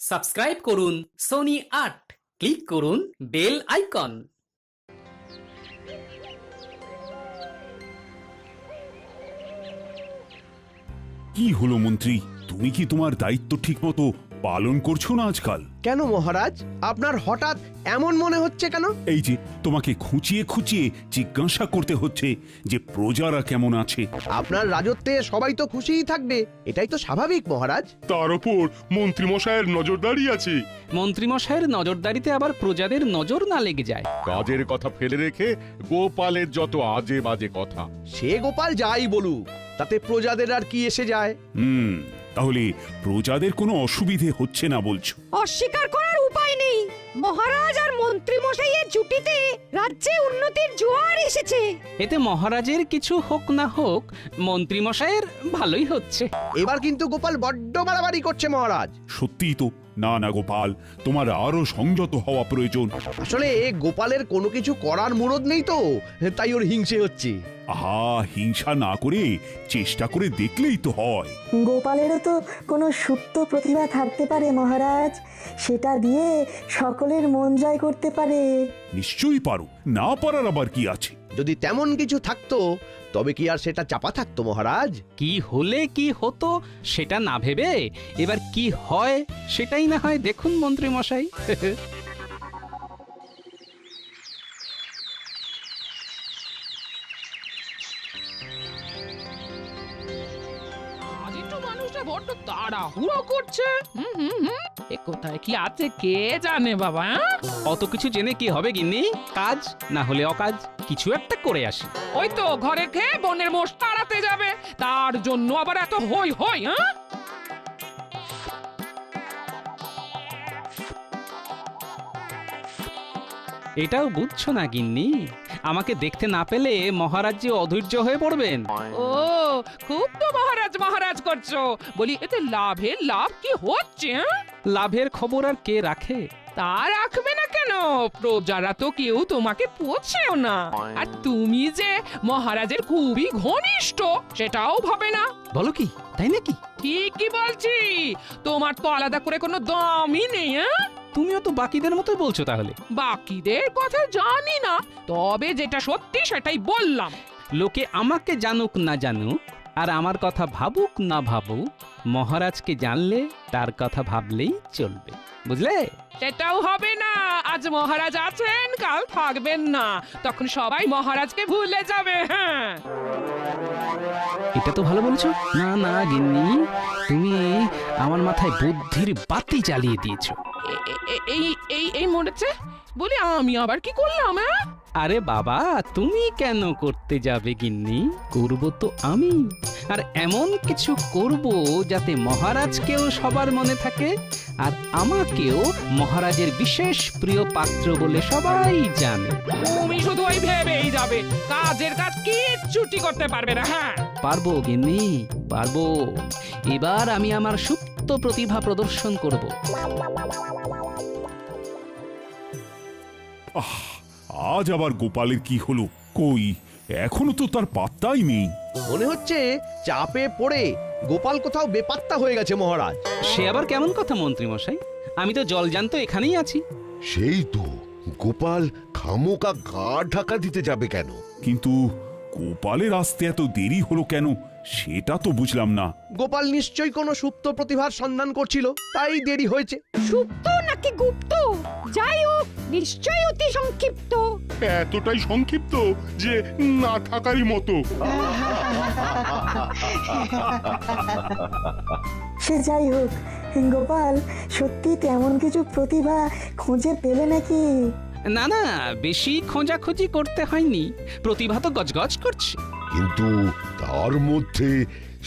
Subscribe করুন Sony ৮, click করুন bell icon. কি হলো মন্ত্রী, তুমি কি তোমার দায়িত্ব ঠিকমতো পালন করছো না আজকাল? কেন মহারাজ, আপনার হঠাৎ এমন মনে হচ্ছে কেন? এই যে তোমাকে খুঁচিয়ে খুঁচিয়ে জিজ্ঞাসা করতে হচ্ছে যে প্রজারা কেমন আছে। আপনার রাজত্বে সবাই তো খুশিই থাকবে, এটাই তো স্বাভাবিক মহারাজ। তার উপর মন্ত্রীমশাইয়ের নজরদারি আছে। মন্ত্রীমশাইয়ের নজরদারিতে আবার প্রজাদের নজর না লেগে যায়। কাজের কথা ফেলে রেখে গোপালের যত আজে বাজে কথা। সে গোপাল যাই বলুক, তাতে প্রজাদের আর কি এসে যায়? তাহলে প্রজাদের কোনো অসুবিধে হচ্ছে না বলছো? অস্বীকার করার উপায় নেই। মহারাজ আর মন্ত্রী মশাইয়ের জুটিতে রাজ্যে উন্নতির জোয়ার এসেছে। এতে মহারাজের কিছু হোক না হোক, মন্ত্রীমশাইয়ের ভালোই হচ্ছে। এবার কিন্তু গোপাল বড্ড বাড়াবাড়ি করছে মহারাজ। সত্যিই তো। না না গোপাল, তোমার আরো সংযত হওয়া প্রয়োজন। আসলে গোপালের কোনো কিছু করার মুরদ নেই তো, তাই ওর হিংসে হচ্ছে। আহা, হিংসা না করে চেষ্টা করে দেখলেই তো হয়। গোপালেরও তো কোনো সুপ্ত প্রতিভা থাকতে পারে মহারাজ, সেটা দিয়ে সকলের মন জয় করতে পারে। নিশ্চয়ই পারো, না পারার আবার কি আছে? যদি তেমন কিছু থাকতো তবে কি আর সেটা চাপা থাকতো মহারাজ? কি হলে কি হতো সেটা না ভেবে এবার কি হয় সেটাই না হয় দেখুন মন্ত্রীমশাই। আজ একটু মানুষটা বড্ড তাড়াহুড়ো করছে। এ কোথায় কি আছে কে জানে বাবা। অত কিছু জেনে কি হবে গিন্নি? কাজ না হলে অকাজ কিছু একটা করে আসি। ওই তো ঘরে খেয়ে বনের মোষ তাড়াতে যাবে, তার জন্য আবার এত হই হই। এটাও বুঝছো না গিন্নি? আমাকে দেখতে না পেলে মহারাজ যে অধৈর্য হয়ে পড়বেন। ও খুব তো মহারাজ মহারাজ করছো, বলি এতে লাভের লাভ কি হচ্ছে? লাভের খবর আর কে রাখে? তা রাখবে না কেন? প্রজারা তো কেউ তোমাকে পোছেও না, আর তুমি যে মহারাজের খুবই ঘনিষ্ঠ সেটাও ভাবে না। বলো কি, তাই নাকি? ঠিকই বলছি, তোমার তো আলাদা করে কোনো দামই নেই। তুমিও তো বাকিদের মতো বলছো তাহলে। বাকিদের কথা জানি না, তবে যেটা সত্যি সেটাই বললাম। লোকে আমাকে জানুক না জানুক আর আমার কথা ভাবুক না ভাবুক, মহারাজকে জানলে তার কথা ভাবলেই চলবে, বুঝলে? সেটাও হবে না। আজ মহারাজ আছেন, কাল থাকবেন না, তখন সবাই মহারাজকে ভুলে যাবে। হ্যাঁ, এটা তো ভালো বলেছো। না না গিন্নি, তুমি আমার মাথায় বুদ্ধির বাতি জ্বালিয়ে দিয়েছো। এই এই এই মরেছে, বলি আমি আবার কি করলাম? আরে বাবা, তুমি কেন করতে যাবে গিন্নি? করব তো আমি, আর এমন কিছু করব যাতে মহারাজকেও সবার মনে থাকে আর আমাকেও মহারাজের বিশেষ প্রিয় পাত্র বলে সবাই জানে। তুমি শুধু ওই ভেবেই যাবে, কাজের কাজ কিচ্ছুটি করতে পারবে না। হ্যাঁ পারবো গিন্নি, পারবো। এবার আমি আমার সুপ্ত প্রতিভা প্রদর্শন করব। আজ আবার গোপালের কি হলো? কই, এখনো তো তার পাত্তাই নেই। মনে হচ্ছে চাপে পড়ে গোপাল কোথাও বেপাত্তা হয়ে গেছে মহারাজ। সে আবার কেমন কথা মন্ত্রী মশাই? আমি তো জলজান্ত এখানেই আছি। সেই তো, গোপাল খামোকা গা ঢাকা দিতে যাবে কেন? কিন্তু গোপালের আসতে এত দেরি হলো কেন সেটা তো বুঝলাম না। গোপাল নিশ্চয়ই কোনো সুপ্ত প্রতিভার সন্ধান করছিল, তাই দেরি হয়েছে। সুপ্ত নাকি গুপ্ত যাই হোক, নিশ্চয়ই অতি সংক্ষিপ্ত। এতটাই সংক্ষিপ্ত যে না থাকারই মতো। সে যাই হোক, গোপাল সত্যি তেমন কিছু প্রতিভা খুঁজে পেলে নাকি? না না, বেশি খোঁজাখুঁজি করতে হয়নি, প্রতিভা তো গজগজ করছে। কিন্তু তার মধ্যে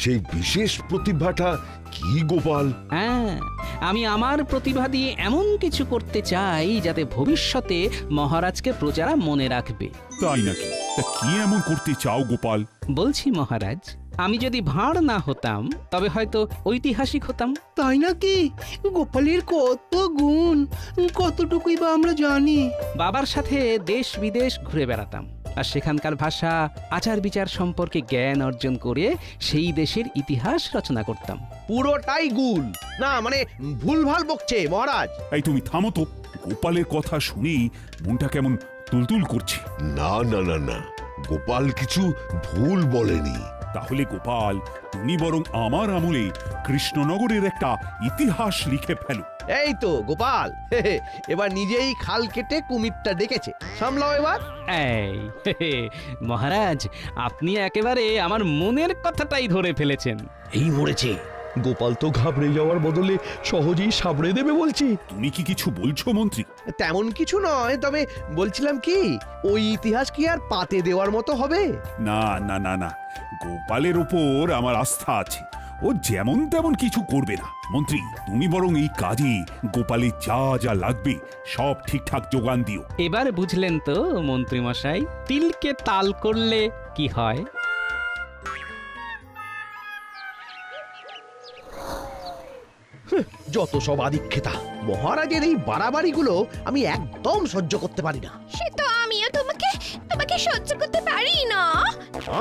সেই বিশেষ প্রতিভাটা কি গোপাল? হ্যাঁ, আমি আমার প্রতিভা দিয়ে এমন কিছু করতে চাই যাতে ভবিষ্যতে মহারাজকে প্রজারা মনে রাখবে। তাই নাকি? তা কি এমন করতে চাও গোপাল? বলছি মহারাজ, আমি যদি ভাঁড় না হতাম তবে হয়তো ঐতিহাসিক হতাম। তাই নাকি? গোপালের কত গুণ, কতটুকুই বা আমরা জানি। বাবার সাথে দেশ বিদেশ ঘুরে বেড়াতাম, আর সেখানকার ভাষা আচার বিচার সম্পর্কে জ্ঞান অর্জন করে সেই দেশের ইতিহাস রচনা করতাম। পুরোটাই গুল, না মানে ভুলভাল বকছে মহারাজ। এই তুমি থামো তো, গোপালের কথা শুনেই মনটা কেমন তুলতুল করছে। না না না না, গোপাল কিছু ভুল বলেনি। তাহলে গোপাল, তুমি বরং আমার আমলে কৃষ্ণনগরের একটা ইতিহাস লিখে ফেলো। এই তো গোপাল, এবার নিজেই খাল কেটে কুমিরটা ডেকেছে, সামলাও এবার। এই মহারাজ, আপনি একেবারে আমার মনের কথাটাই ধরে ফেলেছেন। এই মরেছে, গোপাল তো ঘাবড়ে যাওয়ার বদলে সহজেই সাবড়ে দেবে বলছি। তুমি কি কিছু বলছো মন্ত্রী? তেমন কিছু নয়, তবে বলছিলাম কি, ওই ইতিহাস কি আর পাতে দেওয়ার মতো হবে? না না না না, গোপালের ওপর আমার আস্থা আছে, ও যেমন তেমন কিছু করবে না। মন্ত্রী, তুমি বরং এই কাজে গোপালের যা যা লাগবে সব ঠিকঠাক যোগান দিও। এবার বুঝলেন তো মন্ত্রী মশাই, তিলকে তাল করলে কি হয়। যত সব আদিক্ষেতা, মহারাজের এই বাড়াবাড়িগুলো আমি একদম সহ্য করতে পারি না। সে তো আমিও তোমাকে সহ্য করতে পারি না।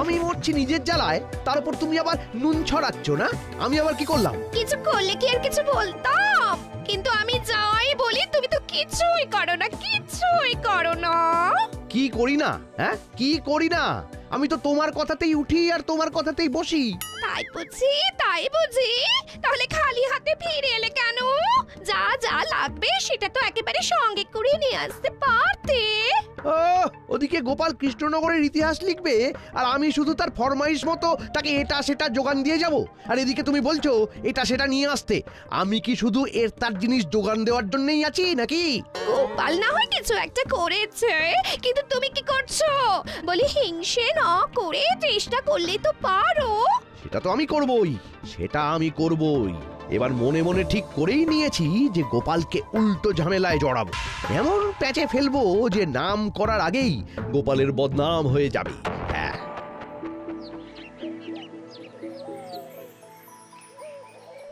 আমি মরছি নিজের জ্বালায়, তার উপর তুমি আবার নুন ছড়াচ্ছ না। আমি আবার কি করলাম? কিছু করলে কি আর কিছু বলতাম, কিন্তু আমি যাই বলি তুমি তো কিছুই করো না, কিছুই করো না। কি করি না? হ্যাঁ, কি করি না? আমি তো তোমার কথাতেই উঠি আর তোমার কথাতেই বসি। তাই বুঝি, তাই বুঝি। তাহলে খালি হাতে ফিরে এলে কেন? যা যা লাগবে সেটা তো একেবারে সঙ্গে করে নিয়ে আসতে পারতে। ও, ওদিকে গোপাল কৃষ্ণনগরের ইতিহাস লিখবে আর আমি শুধু তার ফরমাইশ মতো তাকে এটা সেটা যোগান দিয়ে যাব। আর এদিকে তুমি বলছো এটা সেটা নিয়ে আসতে। আমি কি শুধু এর তার জিনিস যোগান দেওয়ার জন্যই আছি নাকি? গোপাল না হয় কিছু একটা করেছে, কিন্তু তুমি কি করছো? বলি হিংসে না করে চেষ্টা করলেই তো পারো। সেটা তো আমি করবই, সেটা আমি করবই। এবার মনে মনে ঠিক করেই নিয়েছি যে গোপালকে উল্টো ঝামেলায় জড়াবো, এমন প্যাচে ফেলবো যে নাম করার আগেই গোপালের বদনাম হয়ে যাবে। হ্যাঁ,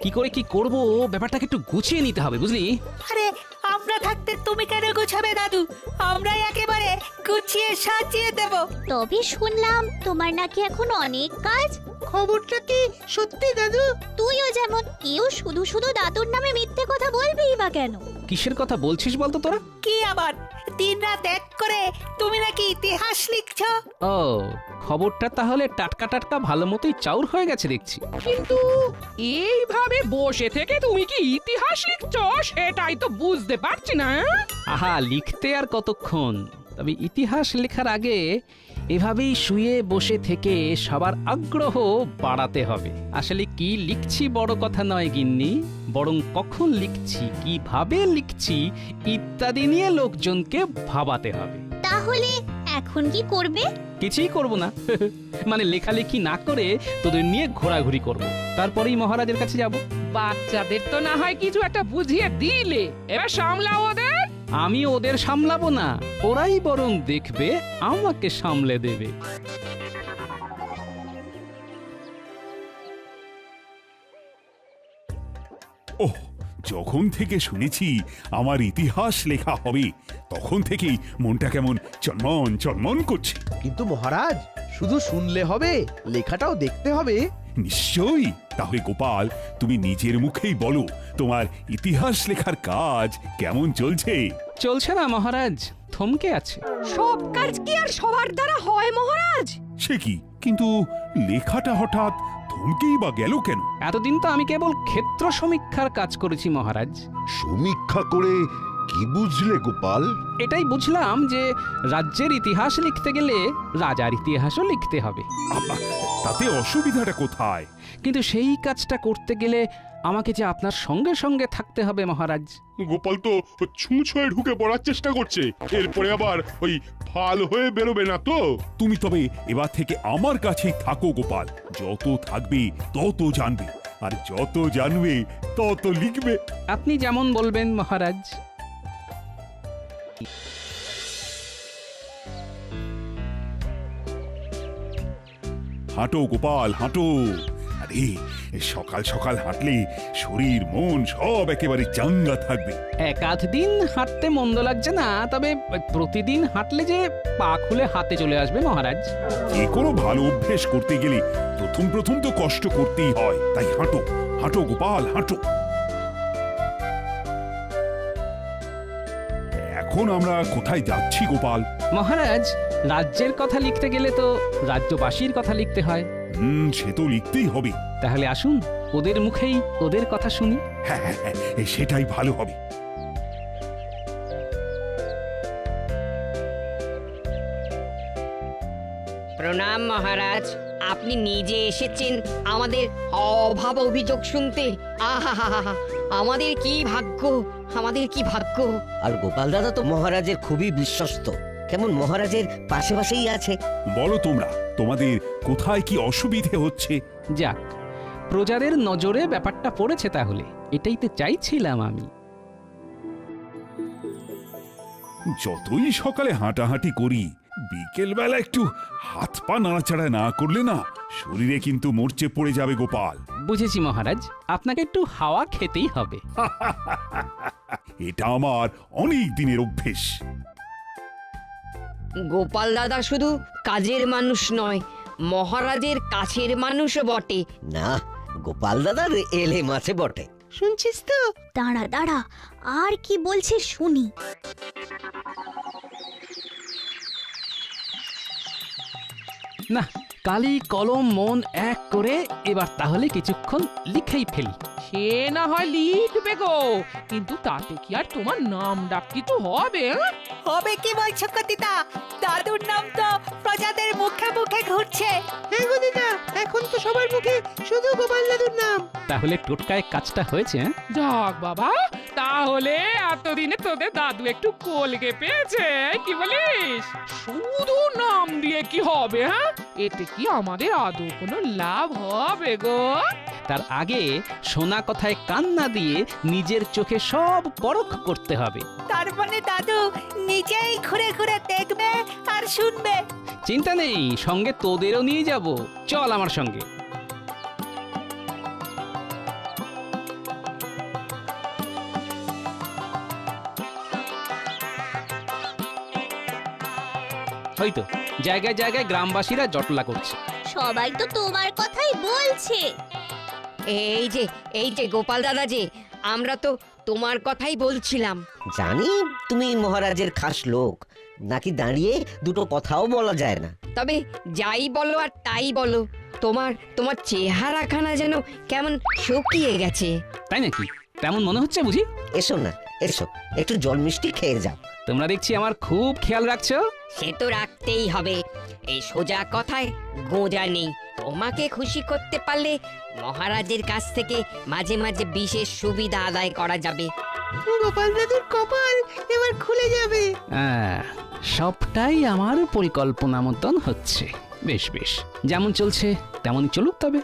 কি করে কি করব ব্যাপারটাকে একটু গুছিয়ে নিতে হবে, বুঝলি? আরে আমরা থাকতে তুমি কেন গুছাবে দাদু? আমরা একেবারে গুছিয়ে সাজিয়ে দেব। তবে শুনলাম তোমার নাকি এখন অনেক কাজ। খবরটা কি সত্যি দাদু? তুইও যেমন, কেউ শুধু শুধু দাদুর নামে মিথ্যে কথা বলবেই বা কেন? কিসের কথা বলছিস বলতো তোরা? কি আবার দিনরাত এক করে তুমি নাকি ইতিহাস লিখছো? ও, খবরটা তাহলে টাটকা টাটকা ভালো মতোই চাউর হয়ে গেছে দেখছি। কিন্তু এইভাবে বসে থেকে তুমি কি ইতিহাস লিখছো সেটাই তো বুঝতে পারছি না। আহা, লিখতে আর কতক্ষণ। তবে ইতিহাস লেখার আগে এভাবেই শুয়ে বসে থেকে সবার আগ্রহ বাড়াতে হবে। আসলে কি লিখছি বড় কথা নয় গিন্নি, বরং কখন লিখছি, কিভাবে লিখছি ইত্যাদি নিয়ে লোকজনকে ভাবাতে হবে। তাহলে এখন কি করবে? কিছুই করব না, মানে লেখালেখি না করে তোদের নিয়ে ঘোরাঘুরি করব, তারপরেই মহারাজের কাছে যাব। বাচ্চাদের তো না হয় কিছু একটা বুঝিয়ে দিলে, এবার সামলাও ওদের। আমি ওদের সামলাবো না, ওরাই বরং দেখবে আমাকে সামলে দেবে। ওহ, যখন থেকে শুনেছি আমার ইতিহাস লেখা হবে তখন থেকেই মনটা কেমন চনমন চনমন করছে। কিন্তু মহারাজ, শুধু শুনলে হবে, লেখাটাও দেখতে হবে। নিশ্চয়ই। তাহলে গোপাল, তুমি নিজের মুখেই বলো তোমার ইতিহাস লেখার কাজ কেমন চলছে? চলছে না মহারাজ, থমকে আছে। সব কাজ কি আর সবার দ্বারা হয় মহারাজ? সে কি, কিন্তু লেখাটা হঠাৎ থমকেই বা গেল কেন? এতদিন তো আমি কেবল ক্ষেত্র সমীক্ষার কাজ করেছি মহারাজ। সমীক্ষা করে কি বুঝলে গোপাল? এটাই বুঝলাম যে রাজ্যের ইতিহাস লিখতে গেলে রাজার ইতিহাসও লিখতে হবে। আব্বা, তাতে অসুবিধাটা কোথায়? কিন্তু সেই কাজটা করতে গেলে আমাকে যে আপনার সঙ্গে সঙ্গে থাকতে হবে মহারাজ। গোপাল তো ছুঁচ হয়ে ঢুকে পড়ার চেষ্টা করছে, এরপরে আবার ওই ফাল হয়ে বেরোবে না তো? তুমি তবে এবার থেকে আমার কাছেই থাকো গোপাল। যত থাকবে তত জানবে, আর যত জানবে তত লিখবে। আপনি যেমন বলবেন মহারাজ। হাঁটো গোপাল, হাঁটো। আরে সকাল সকাল হাঁটলে শরীর মন সব একেবারে চাঙ্গা থাকবে। এক আধ দিন হাঁটতে মন্দ লাগছে না, তবে প্রতিদিন হাঁটলে যে পা খুলে হাতে চলে আসবে মহারাজ। যে কোনো ভালো অভ্যেস করতে গেলে প্রথম প্রথম তো কষ্ট করতেই হয়, তাই হাঁটো হাঁটো গোপাল হাঁটো। এখন আমরা কোথায় যাচ্ছি গোপাল? মহারাজ, রাজ্যের কথা লিখতে গেলে তো রাজ্যবাসীর কথা লিখতে হয়। সে তো লিখতেই হবে। তাহলে আসুন ওদের মুখেই ওদের কথা শুনি। হ্যাঁ হ্যাঁ হ্যাঁ, সেটাই ভালো হবে। প্রণাম মহারাজ, আপনি নিজে এসেছেন আমাদের অভাব অভিযোগ শুনতে। আহা, আমাদের কি ভাগ্য, আমাদের কি ভাগ্য। আর গোপাল দাদা তো মহারাজের খুবই বিশ্বস্ত, কেমন মহারাজের পাশে পাশেই আছে। বলো তোমরা, তোমাদের কোথায় কি অসুবিধে হচ্ছে? যাক, প্রজাদের নজরে ব্যাপারটা পড়েছে, তাহলে এটাই তো চাইছিলাম আমি। যতই সকালে হাঁটাহাঁটি করি, বিকেল বেলা একটু হাত পা নাড়াচাড়া না করলে না শরীরে কিন্তু মরচে পড়ে যাবে গোপাল। বুঝেছি মহারাজ, আপনাকে একটু হাওয়া খেতেই হবে। এটা আমার অনেক দিনের অভ্যেস। গোপাল দাদা শুধু কাজের মানুষ নয়, মহারাজের কাছের মানুষও বটে। না, গোপাল দাদার এলে মাছে বটে। শুনছিস তো? দাঁড়া দাঁড়া, আর কি বলছে শুনি। না, কালি কলম মন এক করে এবার তাহলে কিছুক্ষণ লিখেই ফেলি। সে না হয় লিখবে গো, কিন্তু তাতে কি আর তোমার নাম ডাক কিছু হবে? হবে কি বলছো কতিতা? দাদুর নাম তো প্রজাদের মুখে মুখে ঘুরছে। হ্যাঁ গো দিদা, এখন তো সবার মুখে শুধু গোপাল দাদুর নাম। তাহলে টোটকায় কাজটা হয়েছে। যাক বাবা, তাহলে এতদিনে তোদের দাদু একটু কোলকে পেয়েছে, কি বলিস? শুধু নাম দিয়ে কি হবে? হ্যাঁ, এতে কি আমাদের আদৌ কোনো লাভ হবে গো? তার আগে শোনা কথায় কান না দিয়ে নিজের চোখে সব পরখ করতে হবে। তার মানে দাদু নিজেই ঘুরে ঘুরে দেখবে আর শুনবে। চিন্তা নেই, সঙ্গে তোদেরও নিয়ে যাব, চল আমার সঙ্গে। হয়তো জায়গায় জায়গায় গ্রামবাসীরা জটলা করছে। সবাই তো তোমার কথাই বলছে। এই যে গোপাল দাদা, যে আমরা তো তোমার কথাই বলছিলাম। জানি তুমি মহারাজের খাস লোক, নাকি দাঁড়িয়ে দুটো কথাও বলা যায় না। তবে যাই বলো আর তাই বলো, তোমার চেহারাখানা যেন কেমন শুকিয়ে গেছে। তাই নাকি? তেমন মনে হচ্ছে বুঝি? এসো না, এসো, একটু জল মিষ্টি খেয়ে যাও। তোমরা দেখছি আমার খুব খেয়াল রাখছো। সে তো রাখতেই হবে, এই সোজা কথায় গোঁজা নেই। তোমাকে খুশি করতে পারলে মহারাজের কাছ থেকে মাঝে মাঝে বিশেষ সুবিধা আদায় করা যাবে। গোপাল দাদুর কপাল এবার খুলে যাবে। সবটাই আমার পরিকল্পনা মতন হচ্ছে। বেশ বেশ, যেমন চলছে তেমনই চলুক তবে।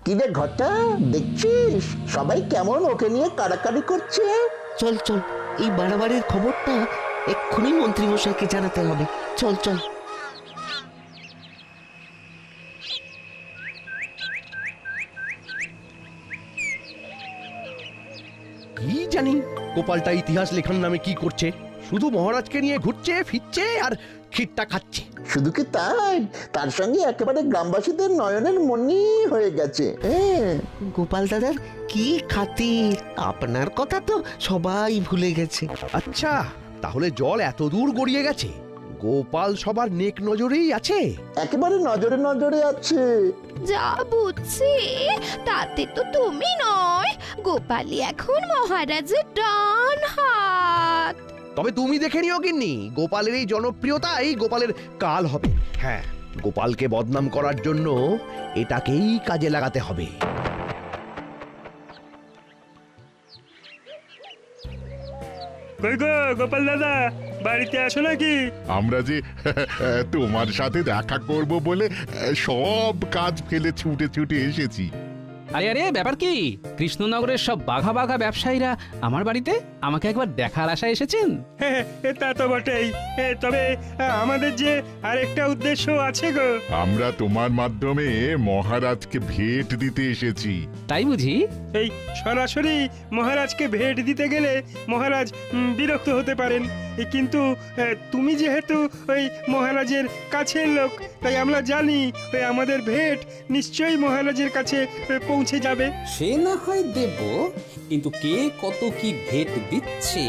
কিরে ঘটা, দেখছিস সবাই কেমন ওকে নিয়ে কাড়াকাড়ি করছে? চল চল, এই বাড়াবাড়ির খবরটা এক্ষুনি মন্ত্রী মশাইকে জানাতে হবে। চল চল। কি জানি গোপালটা ইতিহাস লেখার নামে কি করছে, শুধু মহারাজকে নিয়ে ঘুরছে ফিরছে আর খিটটা খাচ্ছে। শুধু কি তাই, তার সঙ্গে একেবারে গ্রামবাসীদের নয়নের মনি হয়ে গেছে। গোপাল দাদার কি খাতির, আপনার কথা তো সবাই ভুলে গেছে। আচ্ছা, তাহলে জল এত দূর গড়িয়ে গেছে, গোপাল সবার নেক নজরেই আছে। একেবারে নজরে নজরে আছে। যা বুঝছি তাতে তো তুমি নয়, গোপালই এখন মহারাজের ডান হাত। তবে তুমি দেখে নিও গিন্নি, গোপালের এই জনপ্রিয়তাই গোপালের কাল হবে। হ্যাঁ, গোপালকে বদনাম করার জন্য এটাকেই কাজে লাগাতে হবে। গোপাল দাদা, বাড়িতে আছো নাকি? আমরা যে তোমার সাথে দেখা করব বলে সব কাজ ফেলে ছুটে ছুটে এসেছি। আরে আরে ব্যাপার কি? কৃষ্ণনগরের সব বাঘা বাঘা ব্যবসায়ীরা আমার বাড়িতে আমাকে একবার দেখার আশায় এসেছেন। হ্যাঁ, তা তো বটেই। তবে আমাদের যে আরেকটা উদ্দেশ্য আছে গো। আমরা তোমার মাধ্যমে মহারাজকে ভেট দিতে এসেছি। তাই বুঝি? এই সরাসরি মহারাজকে ভেট দিতে গেলে মহারাজ বিরক্ত হতে পারেন, কিন্তু তুমি যেহেতু ওই মহারাজের কাছের লোক, তাই আমরা জানি ওই আমাদের ভেট নিশ্চয়ই মহারাজের কাছে পৌঁছে যাবে। সে না হয় দেব, কিন্তু কে কত কি ভেট দিচ্ছে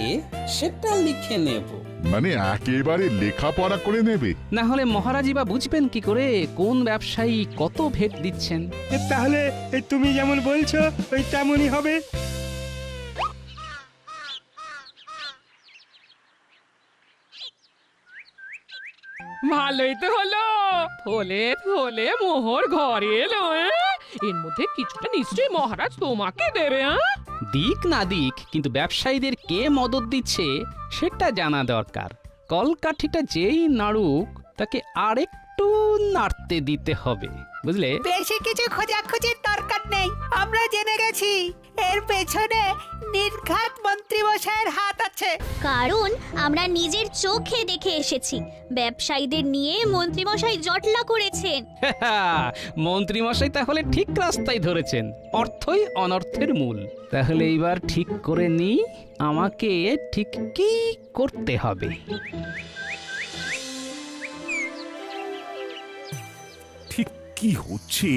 সেটা লিখে নেব। মানে একেবারে লেখাপড়া করে নেবে? না হলে মহারাজই বা বুঝবেন কি করে কোন ব্যবসায়ী কত ভেট দিচ্ছেন? তাহলে তুমি যেমন বলছো ওই তেমনই হবে। ভালোই তো হলো, থলে থলে মোহর ঘরে এলো। এর মধ্যে কিছুটা নিশ্চয়ই মহারাজ তোমাকে দেবে। দিক না দিক, কিন্তু ব্যবসায়ীদের কে মদত দিচ্ছে সেটা জানা দরকার। কলকাঠিটা যেই নাড়ুক তাকে আরেকটু নাড়তে দিতে হবে, বুঝলে? বেশি কিছু খোঁজাখুঁজির দরকার নেই, আমরা জেনে গেছি এর পেছনে নির্ঘাত মন্ত্রী মশাইয়ের হাত আছে। কারণ আমরা নিজের চোখে দেখে এসেছি ব্যবসায়ীদের নিয়ে মন্ত্রীমশাই জটলা করেছেন। মন্ত্রীমশাই তাহলে ঠিক রাস্তায় ধরেছেন, অর্থই অনর্থের মূল। তাহলে এইবার ঠিক করে নি আমাকে ঠিক কি করতে হবে। ঠিক কি হচ্ছে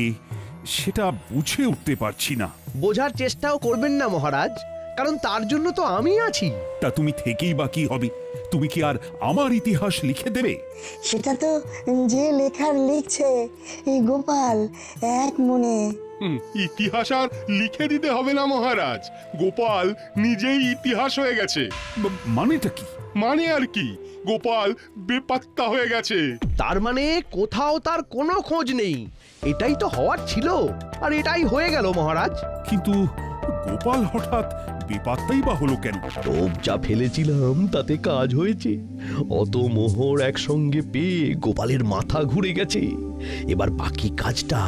সেটা বুঝে উঠতে পারছি না। বোঝার চেষ্টাও করবেন না মহারাজ, কারণ তার জন্য তো আমি আছি। তা তুমি থেকেই বা কি হবে? তুমি কি আর আমার ইতিহাস লিখে দেবে? সেটা তো যে লেখার লিখছে এই গোপাল এক মনে। ইতিহাস আর লিখে দিতে হবে না মহারাজ, গোপাল নিজেই ইতিহাস হয়ে গেছে। মানেটা কি? মানে আর কি, গোপাল বেপাত্তা হয়ে গেছে। তার মানে কোথাও তার কোনো খোঁজ নেই, এটাই তো হওয়ার ছিল, আর এটাই হয়ে গেল মহারাজ। কিন্তু গোপাল হঠাৎ বেপাত্তাই বা হলো কেন? টোপ যা ফেলেছিলাম তাতে কাজ হয়েছে। অত মোহর একসঙ্গে পেয়ে গোপালের মাথা ঘুরে গেছে। এবার বাকি কাজটা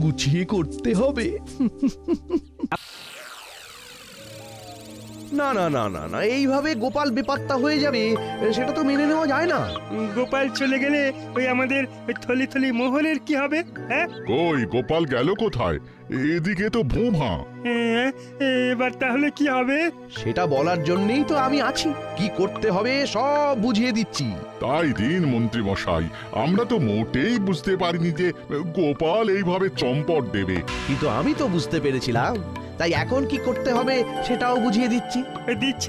গুছিয়ে করতে হবে। না না না না না, এইভাবে গোপাল বেপাত্তা হয়ে যাবে সেটা তো মেনে নেওয়া যায় না। গোপাল চলে গেলে ওই আমাদের থলি থলি মোহরের কি হবে? হ্যাঁ, কই গোপাল গেল কোথায়? এদিকে তো ভোঁভা। এবার তাহলে কি হবে? সেটা বলার জন্যই তো আমি আছি, কি করতে হবে সব বুঝিয়ে দিচ্ছি। তাই দিন মন্ত্রী মশাই, আমরা তো মোটেই বুঝতে পারিনি যে গোপাল এইভাবে চম্পট দেবে। কিন্তু আমি তো বুঝতে পেরেছিলাম, তাই এখন কি করতে হবে সেটাও বুঝিয়ে দিচ্ছি।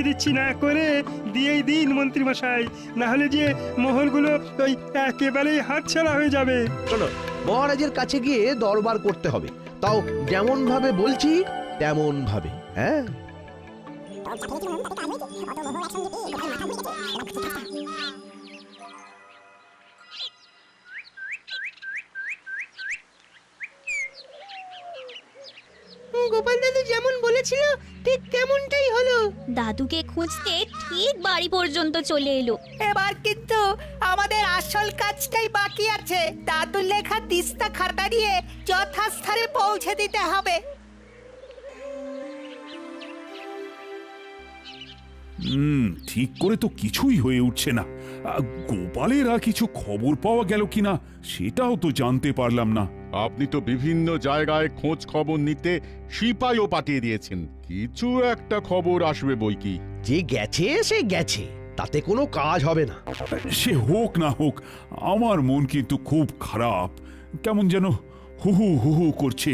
দিচ্ছি না করে দিয়েই দিন মন্ত্রী মশাই, না হলে যে মোহরগুলো ওই একেবারেই হাতছাড়া হয়ে যাবে। চলো মহারাজের কাছে গিয়ে দরবার করতে হবে, তাও যেমন ভাবে বলছি তেমন ভাবে। হ্যাঁ, গোপাল দাদু যেমন বলেছিল ঠিক তেমনটাই হলো। দাদুকে খুঁজতে ঠিক বাড়ি পর্যন্ত চলে এলো। এবার কিন্তু আমাদের আসল কাজটাই বাকি আছে, দাদুর লেখা তিস্তা খাতা নিয়ে যথাস্থানে পৌঁছে দিতে হবে। ঠিক করে তো কিছুই হয়ে উঠছে না। গোপালের আর কিছু খবর পাওয়া গেল কিনা সেটাও তো জানতে পারলাম না। আপনি তো বিভিন্ন জায়গায় খোঁজ খবর নিতে সিপাইও পাঠিয়ে দিয়েছেন, কিছু একটা খবর আসবে বই কি। যে গেছে সে গেছে, তাতে কোনো কাজ হবে না। সে হোক না হোক, আমার মন কিন্তু খুব খারাপ, কেমন যেন হুহু হুহু করছে।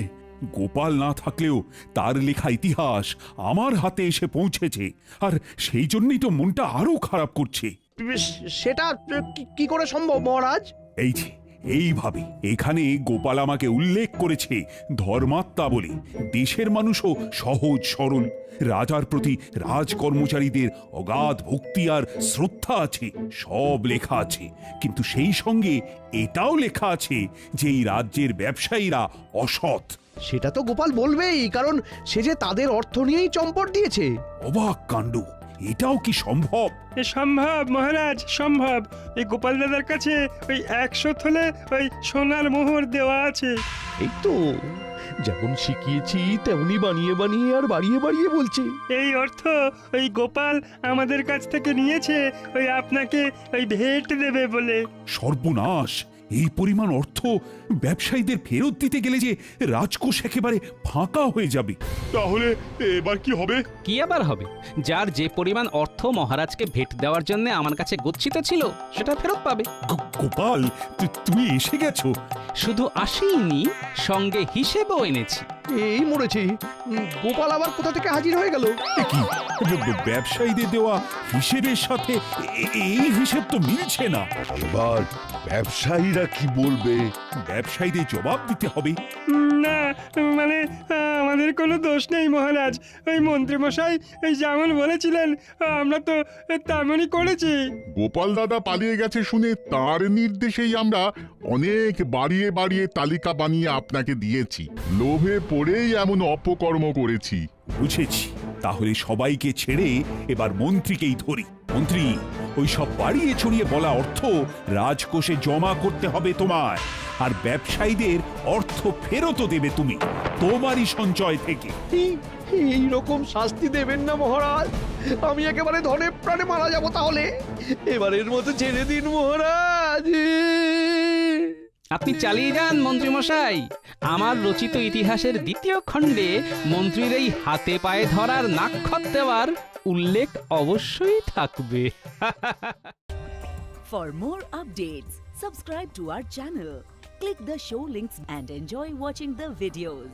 গোপাল না থাকলেও তার লেখা ইতিহাস আমার হাতে এসে পৌঁছেছে, আর সেই জন্যই তো মনটা আরো খারাপ করছে। সেটা কি করে সম্ভব মহারাজ? এই যে এইভাবে এখানে গোপাল আমাকে উল্লেখ করেছে ধর্মাত্মা বলে। দেশের মানুষও সহজ সরল, রাজার প্রতি রাজকর্মচারীদের অগাধ ভক্তি আর শ্রদ্ধা আছে, সব লেখা আছে। কিন্তু সেই সঙ্গে এটাও লেখা আছে যে এই রাজ্যের ব্যবসায়ীরা অসৎ। সেটা তো গোপাল বলবেই, কারণ সে যে তাদের অর্থ নিয়েই চম্পট দিয়েছে। অবাক কাণ্ড, এটাও কি সম্ভব? সম্ভব মহারাজ, সম্ভব। এই গোপাল দাদার কাছে ওই 100 থলে ওই সোনার মোহর দেওয়া আছে। এই তো যেমন শিখিয়েছি তেমনি বানিয়ে বানিয়ে আর বাড়িয়ে বাড়িয়ে বলছে। এই অর্থ ওই গোপাল আমাদের কাছ থেকে নিয়েছে ওই আপনাকে ওই ভেট দেবে বলে। সর্বনাশ! এই পরিমাণ অর্থ ব্যবসায়ীদের ফেরত দিতে গেলে যে রাজকোষ একেবারে ফাঁকা হয়ে যাবে। তাহলে এবার কি হবে? কি আবার হবে? যার যে পরিমাণ অর্থ মহারাজকে ভেট দেওয়ার জন্য আমার কাছে গচ্ছিত ছিল সেটা ফেরত পাবে। গোপাল, তুমি এসে গেছো? শুধু আসিনি, সঙ্গে হিসেবও এনেছি। এই মরেছে, গোপাল আবার কোথা থেকে হাজির হয়ে গেল? কি ব্যবসায়ীদের দেওয়া হিসেবের সাথে এই হিসেব তো মিলছে না। এবার ব্যবসায়ীরা কি বলবে? ব্যবসায়ীদের জবাব দিতে হবে। না মানে আমাদের কোনো দোষ নেই মহারাজ। ওই মন্ত্রী মশাই ওই যেমন বলেছিলেন আমরা তো তেমনই করেছি। গোপাল দাদা পালিয়ে গেছে শুনে তার নির্দেশেই আমরা অনেক বাড়িয়ে বাড়িয়ে তালিকা বানিয়ে আপনাকে দিয়েছি। লোভে পড়েই এমন অপকর্ম করেছি। বুঝেছি, তাহলে সবাইকে ছেড়ে এবার মন্ত্রীকেই ধরি। মন্ত্রী, ওই সব বাড়িয়ে ছড়িয়ে বলা অর্থ রাজকোষে জমা করতে হবে তোমায়, আর ব্যবসায়ীদের অর্থ ফেরতও দেবে তুমি তোমারই সঞ্চয় থেকে। এই রকম শাস্তি দেবেন না মহারাজ, আমি একেবারে ধনে প্রাণে মারা যাব। তাহলে এবারের মতো ছেড়ে দিন মহারাজ। আপনি চালিয়ে যান মন্ত্রী মশাই। আমার রচিত ইতিহাসের দ্বিতীয় খণ্ডে মন্ত্রীর এই হাতে পায়ে ধরার নাক্ষত দেওয়ার উল্লেখ অবশ্যই থাকবে। For more updates, subscribe to our channel, click the show links and enjoy watching the videos.